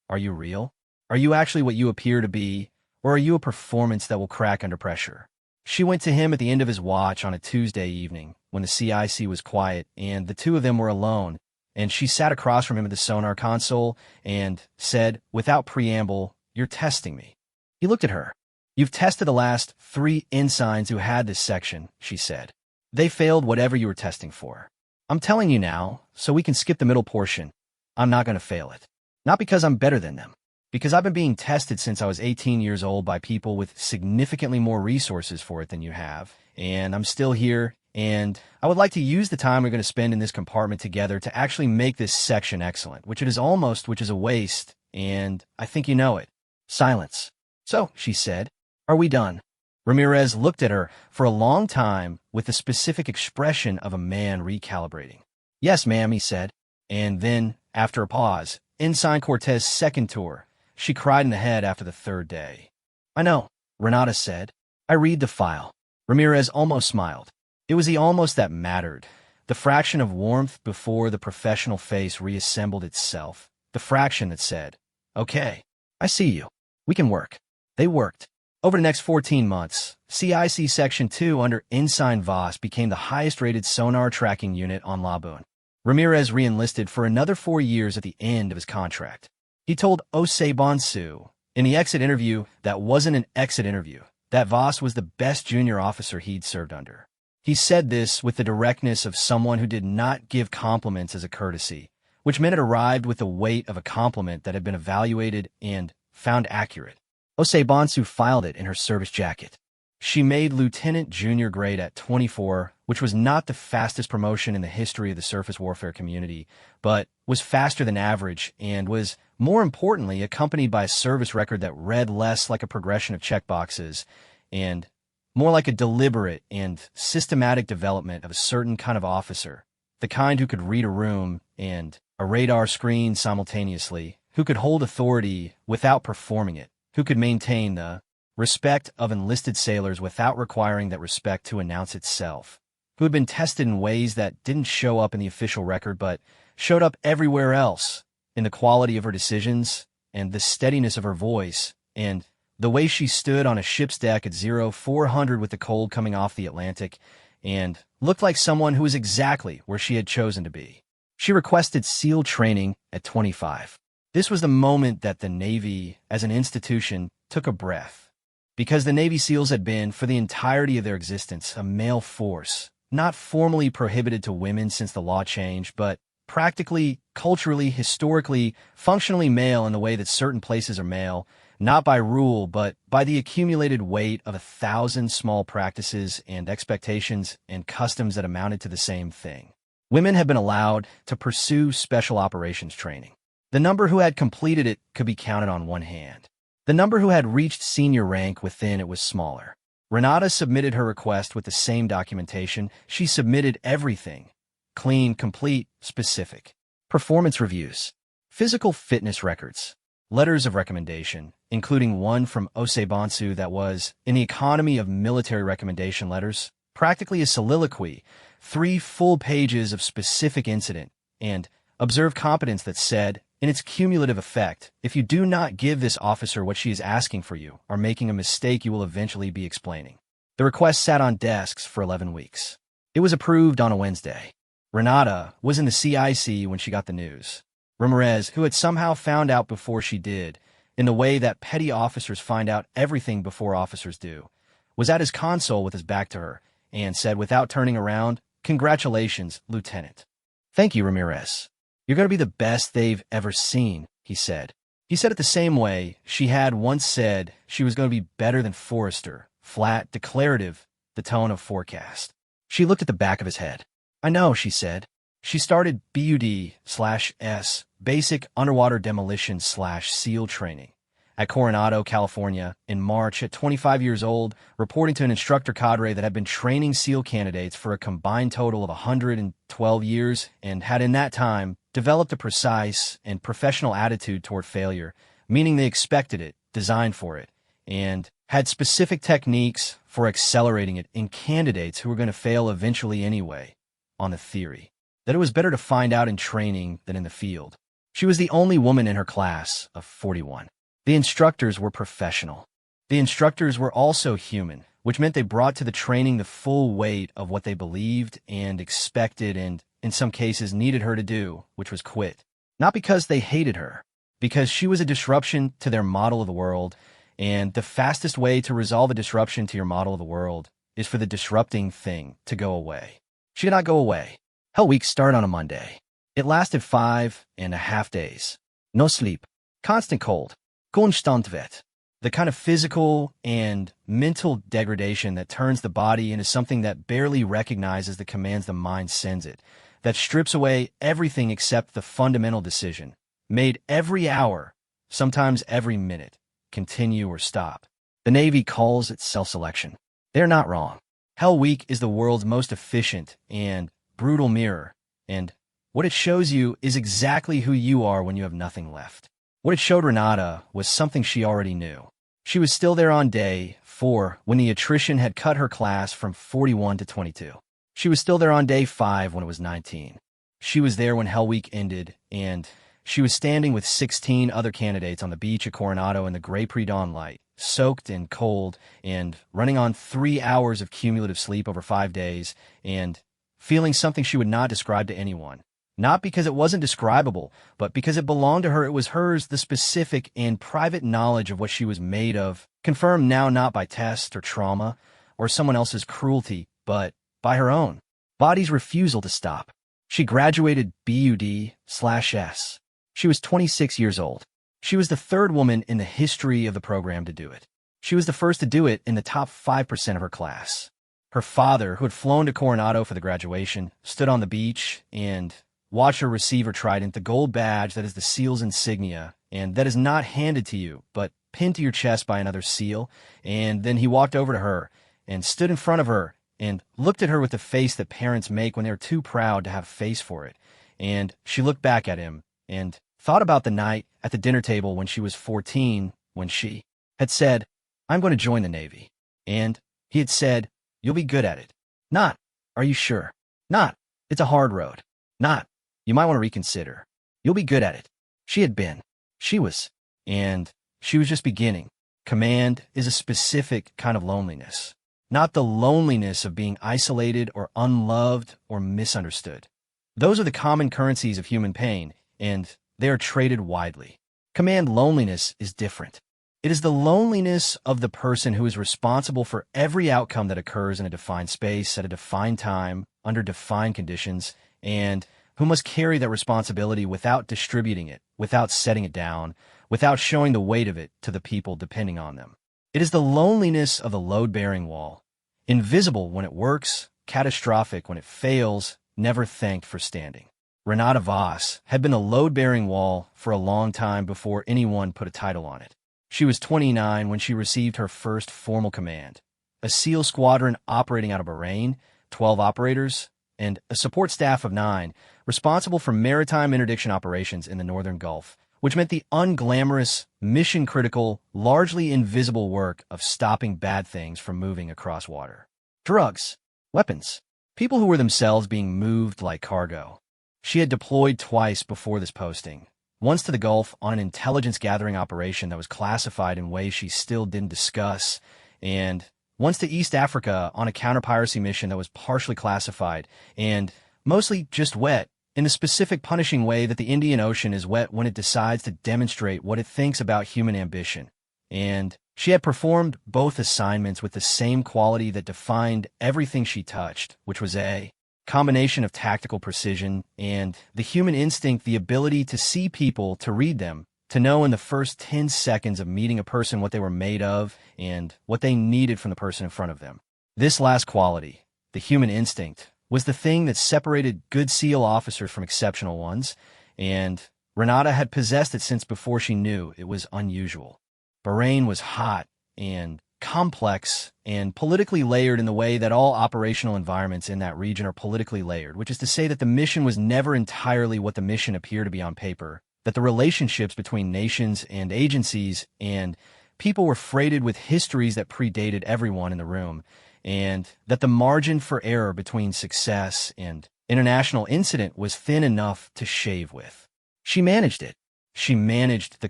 Are you real? Are you actually what you appear to be, or are you a performance that will crack under pressure? She went to him at the end of his watch on a Tuesday evening, when the CIC was quiet and the 2 of them were alone, and she sat across from him at the sonar console and said, without preamble, "You're testing me." He looked at her. "You've tested the last 3 ensigns who had this section," she said. "They failed whatever you were testing for. I'm telling you now, so we can skip the middle portion. I'm not going to fail it. Not because I'm better than them. Because I've been being tested since I was 18 years old by people with significantly more resources for it than you have, and I'm still here, and I would like to use the time we're going to spend in this compartment together to actually make this section excellent, which is a waste, and I think you know it." Silence. "So," she said, "are we done?" Ramirez looked at her for a long time with the specific expression of a man recalibrating. "Yes, ma'am," he said, and then, after a pause, "Ensign Cortez's second tour. She cried in the head after the 3rd day." "I know," Renata said. "I read the file." Ramirez almost smiled. It was the almost that mattered. The fraction of warmth before the professional face reassembled itself. The fraction that said, "Okay, I see you. We can work." They worked. Over the next 14 months, CIC Section 2 under Ensign Voss became the highest-rated sonar tracking unit on Laboon. Ramirez re-enlisted for another 4 years at the end of his contract. He told Osabansu in the exit interview that wasn't an exit interview, that Voss was the best junior officer he'd served under. He said this with the directness of someone who did not give compliments as a courtesy, which meant it arrived with the weight of a compliment that had been evaluated and found accurate. Osabansu filed it in her service jacket. She made lieutenant junior grade at 24, which was not the fastest promotion in the history of the surface warfare community, but was faster than average and was, more importantly, accompanied by a service record that read less like a progression of checkboxes and more like a deliberate and systematic development of a certain kind of officer, the kind who could read a room and a radar screen simultaneously, who could hold authority without performing it, who could maintain the respect of enlisted sailors without requiring that respect to announce itself, who had been tested in ways that didn't show up in the official record but showed up everywhere else, in the quality of her decisions and the steadiness of her voice and the way she stood on a ship's deck at 0400 with the cold coming off the Atlantic and looked like someone who was exactly where she had chosen to be. She requested SEAL training at 25. This was the moment that the Navy, as an institution, took a breath. Because the Navy SEALs had been, for the entirety of their existence, a male force, not formally prohibited to women since the law changed, but practically, culturally, historically, functionally male in the way that certain places are male, not by rule, but by the accumulated weight of 1,000 small practices and expectations and customs that amounted to the same thing. Women had been allowed to pursue special operations training. The number who had completed it could be counted on one hand. The number who had reached senior rank within it was smaller. Renata submitted her request with the same documentation. She submitted everything. Clean, complete, specific. Performance reviews. Physical fitness records. Letters of recommendation, including one from Osebonsu that was, in the economy of military recommendation letters, practically a soliloquy, 3 full pages of specific incident, and observed competence that said, in its cumulative effect, if you do not give this officer what she is asking for you, are making a mistake you will eventually be explaining. The request sat on desks for 11 weeks. It was approved on a Wednesday. Renata was in the CIC when she got the news. Ramirez, who had somehow found out before she did, in the way that petty officers find out everything before officers do, was at his console with his back to her, and said without turning around, "Congratulations, Lieutenant." "Thank you, Ramirez. You're going to be the best they've ever seen," he said. He said it the same way she had once said she was going to be better than Forrester, flat, declarative, the tone of forecast. She looked at the back of his head. "I know," she said. She started BUD/S, Basic Underwater Demolition/SEAL Training, at Coronado, California, in March at 25 years old, reporting to an instructor cadre that had been training SEAL candidates for a combined total of 112 years and had in that time developed a precise and professional attitude toward failure, meaning they expected it, designed for it, and had specific techniques for accelerating it in candidates who were going to fail eventually anyway, on the theory that it was better to find out in training than in the field. She was the only woman in her class of 41. The instructors were professional. The instructors were also human, which meant they brought to the training the full weight of what they believed and expected and, in some cases, needed her to do, which was quit. Not because they hated her, because she was a disruption to their model of the world, and the fastest way to resolve a disruption to your model of the world is for the disrupting thing to go away. She did not go away. Hell Week started on a Monday. It lasted 5.5 days. No sleep. Constant cold. Konstantvet. The kind of physical and mental degradation that turns the body into something that barely recognizes the commands the mind sends it, that strips away everything except the fundamental decision, made every hour, sometimes every minute, continue or stop. The Navy calls it self-selection. They're not wrong. Hell Week is the world's most efficient and brutal mirror, and what it shows you is exactly who you are when you have nothing left. What it showed Renata was something she already knew. She was still there on day 4 when the attrition had cut her class from 41 to 22. She was still there on day 5 when it was 19. She was there when Hell Week ended, and she was standing with 16 other candidates on the beach at Coronado in the gray pre-dawn light, soaked and cold, and running on 3 hours of cumulative sleep over 5 days, and feeling something she would not describe to anyone. Not because it wasn't describable, but because it belonged to her. It was hers, the specific and private knowledge of what she was made of, confirmed now not by test or trauma or someone else's cruelty, but by her own body's refusal to stop. She graduated BUD/S. She was 26 years old. She was the third woman in the history of the program to do it. She was the first to do it in the top 5% of her class. Her father, who had flown to Coronado for the graduation, stood on the beach and watched her receive her trident, the gold badge that is the SEAL's insignia, and that is not handed to you, but pinned to your chest by another SEAL. And then he walked over to her and stood in front of her and looked at her with the face that parents make when they're too proud to have a face for it. And she looked back at him and thought about the night at the dinner table when she was 14, when she had said, "I'm going to join the Navy." And he had said, "You'll be good at it." Not, "Are you sure?" Not, "It's a hard road." Not, "You might want to reconsider." "You'll be good at it." She had been. She was. And she was just beginning. Command is a specific kind of loneliness. Not the loneliness of being isolated or unloved or misunderstood. Those are the common currencies of human pain, and they are traded widely. Command loneliness is different. It is the loneliness of the person who is responsible for every outcome that occurs in a defined space, at a defined time, under defined conditions, and who must carry that responsibility without distributing it, without setting it down, without showing the weight of it to the people depending on them. It is the loneliness of the load-bearing wall. Invisible when it works, catastrophic when it fails, never thanked for standing. Renata Voss had been a load-bearing wall for a long time before anyone put a title on it. She was 29 when she received her first formal command. A SEAL squadron operating out of Bahrain, 12 operators, and a support staff of 9, responsible for maritime interdiction operations in the Northern Gulf, which meant the unglamorous, mission-critical, largely invisible work of stopping bad things from moving across water. Drugs, weapons, people who were themselves being moved like cargo. She had deployed twice before this posting, once to the Gulf on an intelligence-gathering operation that was classified in ways she still didn't discuss, and once to East Africa on a counter-piracy mission that was partially classified and mostly just wet, in the specific punishing way that the Indian Ocean is wet when it decides to demonstrate what it thinks about human ambition. And she had performed both assignments with the same quality that defined everything she touched, which was a combination of tactical precision and the human instinct, the ability to see people, to read them, to know in the first 10 seconds of meeting a person what they were made of and what they needed from the person in front of them. This last quality, the human instinct, was the thing that separated good SEAL officers from exceptional ones, and Renata had possessed it since before she knew it was unusual. Bahrain was hot and complex and politically layered in the way that all operational environments in that region are politically layered, which is to say that the mission was never entirely what the mission appeared to be on paper, that the relationships between nations and agencies and people were freighted with histories that predated everyone in the room, and that the margin for error between success and international incident was thin enough to shave with. She managed it. She managed the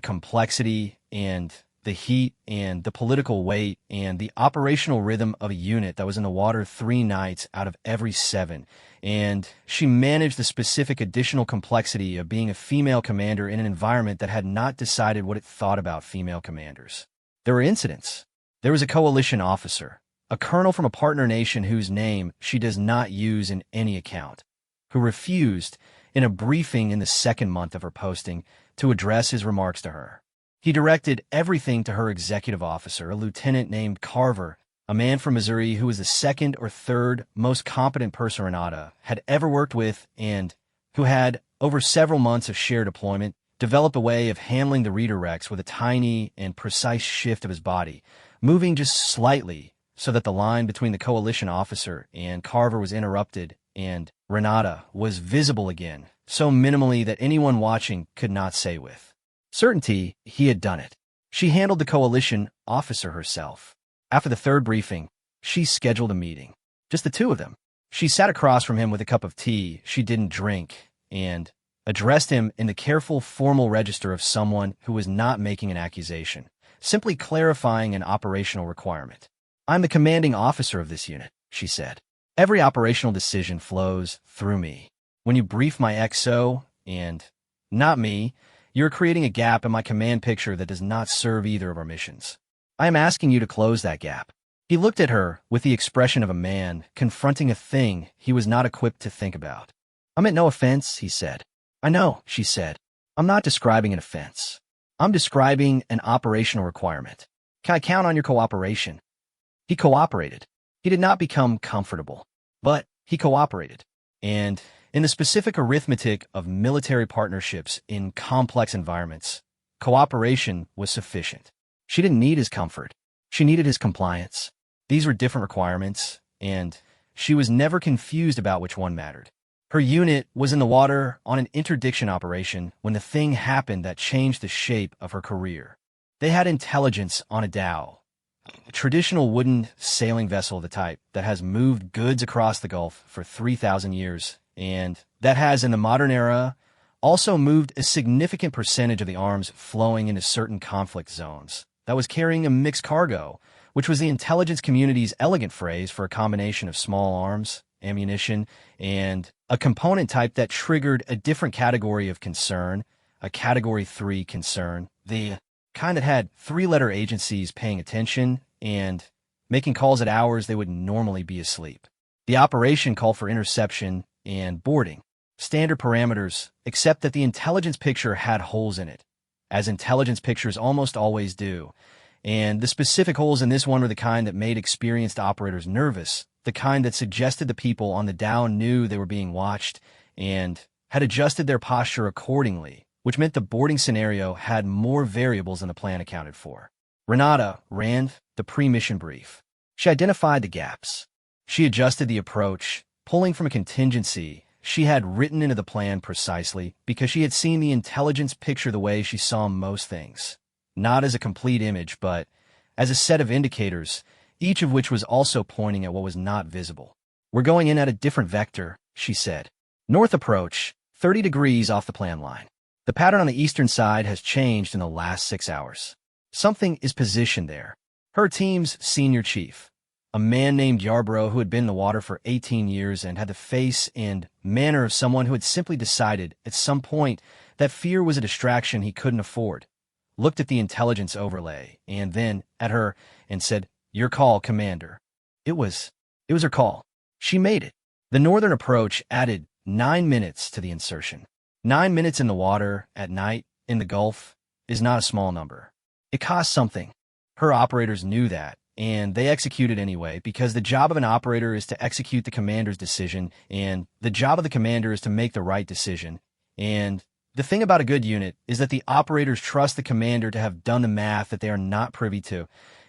complexity and the heat and the political weight and the operational rhythm of a unit that was in the water 3 nights out of every 7. And she managed the specific additional complexity of being a female commander in an environment that had not decided what it thought about female commanders. There were incidents. There was a coalition officer, a colonel from a partner nation whose name she does not use in any account, who refused, in a briefing in the 2nd month of her posting, to address his remarks to her. He directed everything to her executive officer, a lieutenant named Carver, a man from Missouri who was the 2nd or 3rd most competent person Renata had ever worked with and who had, over several months of shared deployment, developed a way of handling the redirects with a tiny and precise shift of his body, moving just slightly so that the line between the coalition officer and Carver was interrupted and Renata was visible again, so minimally that anyone watching could not say with certainty he had done it. She handled the coalition officer herself. After the 3rd briefing, she scheduled a meeting. Just the 2 of them. She sat across from him with a cup of tea she didn't drink and addressed him in the careful, formal register of someone who was not making an accusation, simply clarifying an operational requirement. "I'm the commanding officer of this unit," she said. "Every operational decision flows through me. When you brief my XO, and not me, you're creating a gap in my command picture that does not serve either of our missions. I am asking you to close that gap." He looked at her with the expression of a man confronting a thing he was not equipped to think about. "I meant no offense," he said. "I know," she said. "I'm not describing an offense. I'm describing an operational requirement. Can I count on your cooperation?" He cooperated. He did not become comfortable, but he cooperated. And in the specific arithmetic of military partnerships in complex environments, cooperation was sufficient. She didn't need his comfort. She needed his compliance. These were different requirements, and she was never confused about which one mattered. Her unit was in the water on an interdiction operation when the thing happened that changed the shape of her career. They had intelligence on a dhow, a traditional wooden sailing vessel of the type that has moved goods across the Gulf for 3,000 years, and that has, in the modern era, also moved a significant percentage of the arms flowing into certain conflict zones. That was carrying a mixed cargo, which was the intelligence community's elegant phrase for a combination of small arms, ammunition, and a component type that triggered a different category of concern, a Category 3 concern, the kind that had three-letter agencies paying attention and making calls at hours they would normally be asleep. The operation called for interception and boarding. Standard parameters, except that the intelligence picture had holes in it, as intelligence pictures almost always do. And the specific holes in this one were the kind that made experienced operators nervous, the kind that suggested the people on the Dow knew they were being watched and had adjusted their posture accordingly, which meant the boarding scenario had more variables than the plan accounted for. Renata ran the pre-mission brief. She identified the gaps. She adjusted the approach, pulling from a contingency she had written into the plan precisely because she had seen the intelligence picture the way she saw most things. Not as a complete image, but as a set of indicators, each of which was also pointing at what was not visible. We're going in at a different vector, she said. North approach, 30 degrees off the plan line. The pattern on the eastern side has changed in the last 6 hours. Something is positioned there. Her team's senior chief, a man named Yarbrough who had been in the water for 18 years and had the face and manner of someone who had simply decided at some point that fear was a distraction he couldn't afford, looked at the intelligence overlay and then at her and said, "Your call, Commander." It was her call. She made it. The northern approach added 9 minutes to the insertion. 9 minutes in the water at night in the Gulf is not a small number. It costs something. Her operators knew that, and they executed anyway because the job of an operator is to execute the commander's decision, and the job of the commander is to make the right decision. And the thing about a good unit is that the operators trust the commander to have done the math that they are not privy to,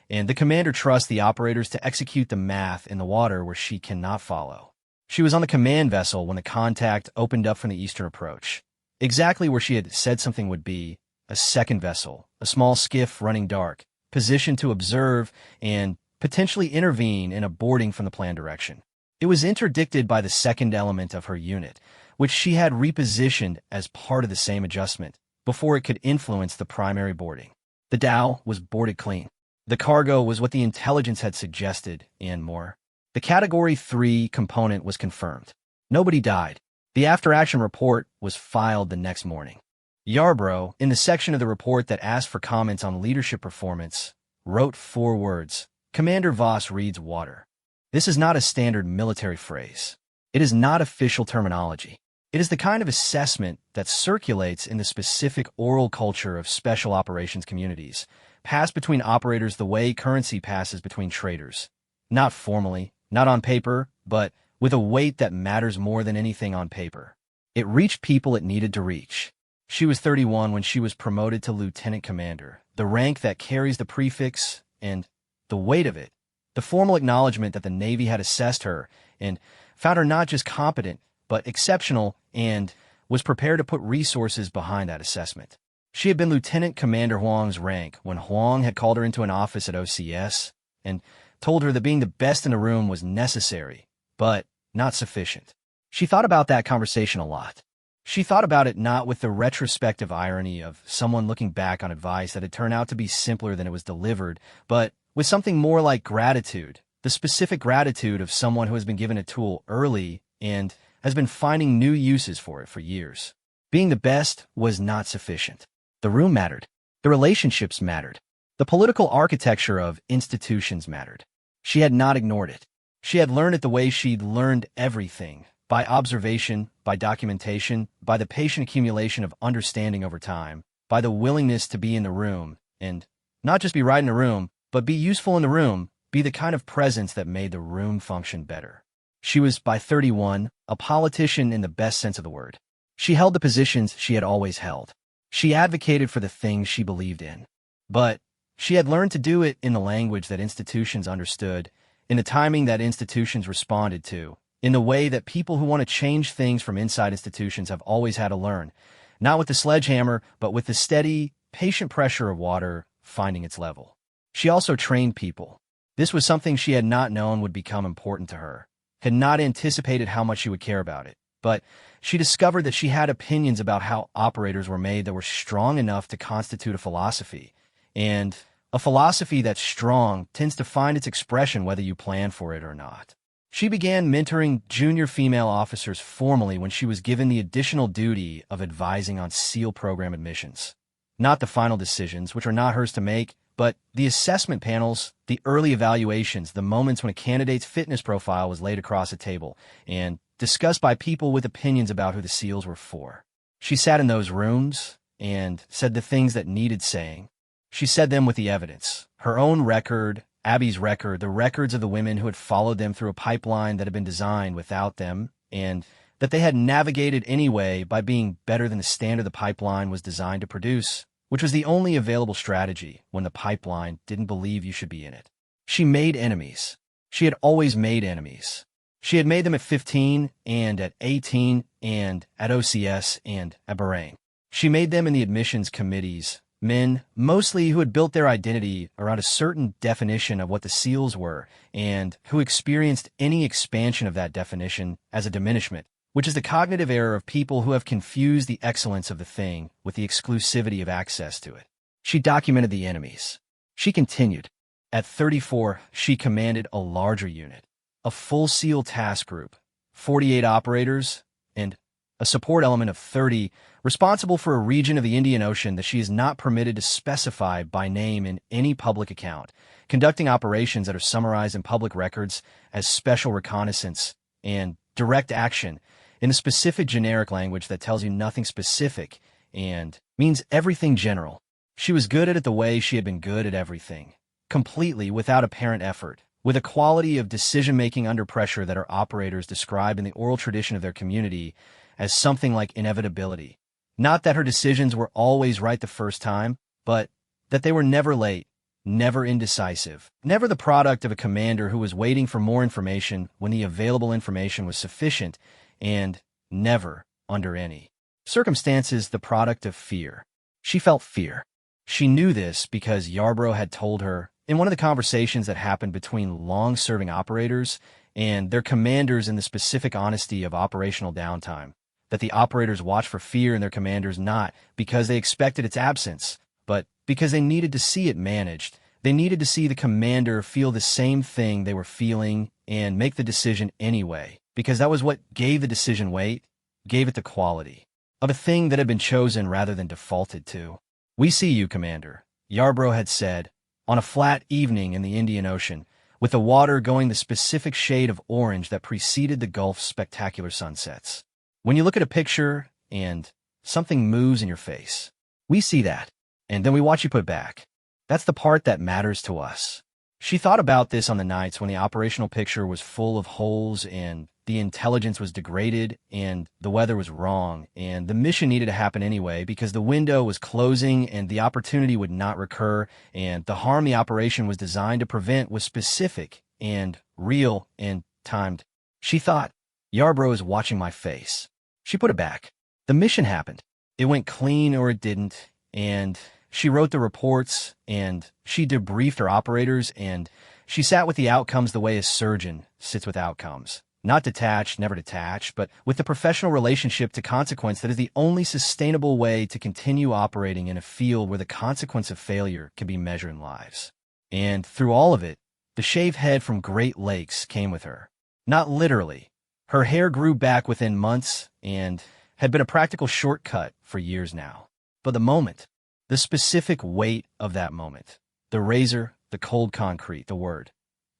and the commander trusts the operators to execute the math in the water where she cannot follow. She was on the command vessel when the contact opened up from the eastern approach, exactly where she had said something would be, a second vessel, a small skiff running dark, positioned to observe and potentially intervene in a boarding from the planned direction. It was interdicted by the second element of her unit, which she had repositioned as part of the same adjustment before it could influence the primary boarding. The Dow was boarded clean. The cargo was what the intelligence had suggested, and more. The Category 3 component was confirmed. Nobody died. The after-action report was filed the next morning. Yarbrough, in the section of the report that asked for comments on leadership performance, wrote 4 words. Commander Voss reads water. This is not a standard military phrase. It is not official terminology. It is the kind of assessment that circulates in the specific oral culture of special operations communities, passed between operators the way currency passes between traders. Not formally, not on paper, but with a weight that matters more than anything on paper. It reached people it needed to reach. She was 31 when she was promoted to lieutenant commander, the rank that carries the prefix and the weight of it, the formal acknowledgement that the Navy had assessed her and found her not just competent, but exceptional, and was prepared to put resources behind that assessment. She had been Lieutenant Commander Huang's rank when Huang had called her into an office at OCS and told her that being the best in the room was necessary, but not sufficient. She thought about that conversation a lot. She thought about it not with the retrospective irony of someone looking back on advice that had turned out to be simpler than it was delivered, but with something more like gratitude, the specific gratitude of someone who has been given a tool early and has been finding new uses for it for years. Being the best was not sufficient. The room mattered. The relationships mattered. The political architecture of institutions mattered. She had not ignored it. She had learned it the way she'd learned everything, by observation, by documentation, by the patient accumulation of understanding over time, by the willingness to be in the room, and not just be right in the room, but be useful in the room, be the kind of presence that made the room function better. She was, by 31, a politician in the best sense of the word. She held the positions she had always held. She advocated for the things she believed in. But she had learned to do it in the language that institutions understood, in the timing that institutions responded to, in the way that people who want to change things from inside institutions have always had to learn, not with the sledgehammer, but with the steady, patient pressure of water finding its level. She also trained people. This was something she had not known would become important to her, had not anticipated how much she would care about it. But she discovered that she had opinions about how operators were made that were strong enough to constitute a philosophy. And a philosophy that's strong tends to find its expression whether you plan for it or not. She began mentoring junior female officers formally when she was given the additional duty of advising on SEAL program admissions. Not the final decisions, which are not hers to make, but the assessment panels, the early evaluations, the moments when a candidate's fitness profile was laid across a table and discussed by people with opinions about who the SEALs were for. She sat in those rooms and said the things that needed saying. She said them with the evidence, her own record, Abby's record, the records of the women who had followed them through a pipeline that had been designed without them, and that they had navigated anyway by being better than the standard the pipeline was designed to produce, which was the only available strategy when the pipeline didn't believe you should be in it. She made enemies. She had always made enemies. She had made them at 15 and at 18 and at OCS and at Bahrain. She made them in the admissions committees, men, mostly who had built their identity around a certain definition of what the SEALs were and who experienced any expansion of that definition as a diminishment, which is the cognitive error of people who have confused the excellence of the thing with the exclusivity of access to it. She documented the enemies. She continued. At 34, she commanded a larger unit, a full SEAL task group, 48 operators, and a support element of 30, responsible for a region of the Indian Ocean that she is not permitted to specify by name in any public account, conducting operations that are summarized in public records as special reconnaissance and direct action in a specific generic language that tells you nothing specific and means everything general. She was good at it the way she had been good at everything, completely without apparent effort, with a quality of decision-making under pressure that her operators described in the oral tradition of their community as something like inevitability. Not that her decisions were always right the first time, but that they were never late, never indecisive, never the product of a commander who was waiting for more information when the available information was sufficient, and never, under any circumstances, the product of fear. She felt fear. She knew this because Yarbrough had told her in one of the conversations that happened between long-serving operators and their commanders in the specific honesty of operational downtime, that the operators watched for fear in their commanders not because they expected its absence, but because they needed to see it managed. They needed to see the commander feel the same thing they were feeling and make the decision anyway, because that was what gave the decision weight, gave it the quality of a thing that had been chosen rather than defaulted to. "We see you, Commander," Yarbrough had said, on a flat evening in the Indian Ocean, with the water going the specific shade of orange that preceded the Gulf's spectacular sunsets. When you look at a picture and something moves in your face, we see that, and then we watch you put it back. That's the part that matters to us. She thought about this on the nights when the operational picture was full of holes and the intelligence was degraded and the weather was wrong and the mission needed to happen anyway because the window was closing and the opportunity would not recur and the harm the operation was designed to prevent was specific and real and timed. She thought, Yarbrough is watching my face. She put it back. The mission happened. It went clean or it didn't, and she wrote the reports, and she debriefed her operators, and she sat with the outcomes the way a surgeon sits with outcomes. Not detached, never detached, but with the professional relationship to consequence that is the only sustainable way to continue operating in a field where the consequence of failure can be measured in lives. And through all of it, the shaved head from Great Lakes came with her. Not literally. Her hair grew back within months and had been a practical shortcut for years now. But the moment, the specific weight of that moment, the razor, the cold concrete, the word,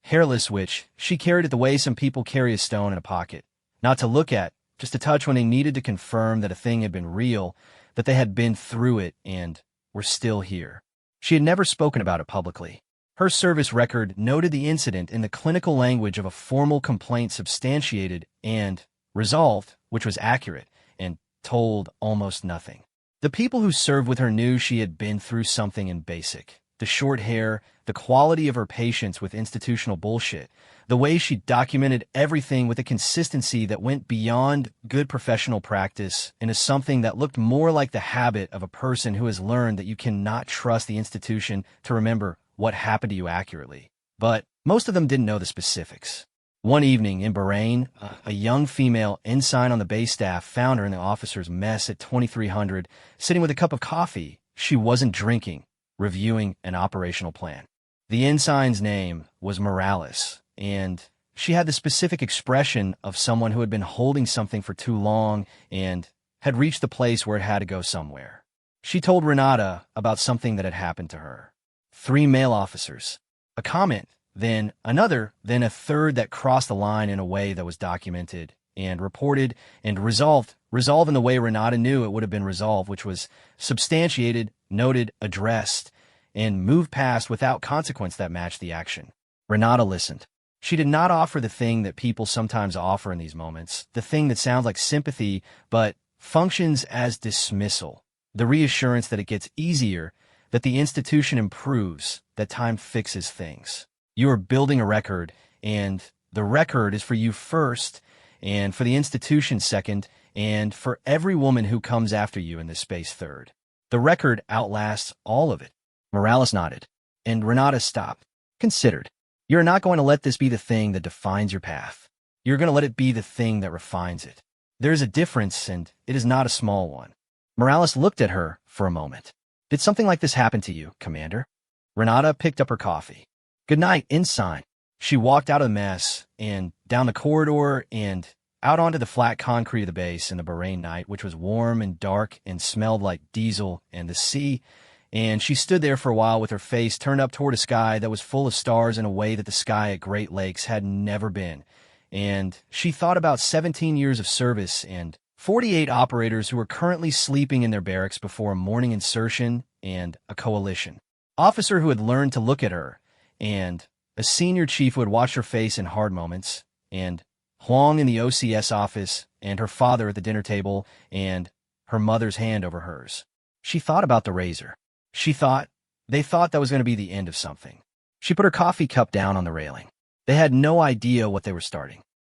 Hairless, which she carried it the way some people carry a stone in a pocket, not to look at, just to touch when they needed to confirm that a thing had been real, that they had been through it and were still here. She had never spoken about it publicly. Her service record noted the incident in the clinical language of a formal complaint substantiated and resolved, which was accurate, and told almost nothing. The people who served with her knew she had been through something in basic. the short hair, the quality of her patience with institutional bullshit, the way she documented everything with a consistency that went beyond good professional practice into something that looked more like the habit of a person who has learned that you cannot trust the institution to remember what happened to you accurately. But most of them didn't know the specifics. One evening in Bahrain, a young female ensign on the base staff found her in the officer's mess at 2300, sitting with a cup of coffee. She wasn't drinking, reviewing an operational plan. The ensign's name was Morales, and she had the specific expression of someone who had been holding something for too long and had reached the place where it had to go somewhere. She told Renata about something that had happened to her. 3 male officers, a comment, then another, then a third that crossed the line in a way that was documented and reported and resolved in the way Renata knew it would have been resolved, which was substantiated, noted, addressed, and moved past without consequence that matched the action. Renata listened. She did not offer the thing that people sometimes offer in these moments, the thing that sounds like sympathy but functions as dismissal, the reassurance that it gets easier, that the institution improves, that time fixes things. You are building a record, and the record is for you first, and for the institution second, and for every woman who comes after you in this space third. The record outlasts all of it. Morales nodded, and Renata stopped, considered. You're not going to let this be the thing that defines your path. You're going to let it be the thing that refines it. There is a difference, and it is not a small one. Morales looked at her for a moment. Did something like this happen to you, Commander? Renata picked up her coffee. Good night, ensign. She walked out of the mess and down the corridor and out onto the flat concrete of the base in the Bahrain night, which was warm and dark and smelled like diesel and the sea, and she stood there for a while with her face turned up toward a sky that was full of stars in a way that the sky at Great Lakes had never been. And she thought about 17 years of service and 48 operators who were currently sleeping in their barracks before a morning insertion and a coalition. Officer who had learned to look at her, and a senior chief who had watched her face in hard moments, and Huang in the OCS office, and her father at the dinner table, and her mother's hand over hers. She thought about the razor. They thought that was going to be the end of something. She put her coffee cup down on the railing. They had no idea what they were starting.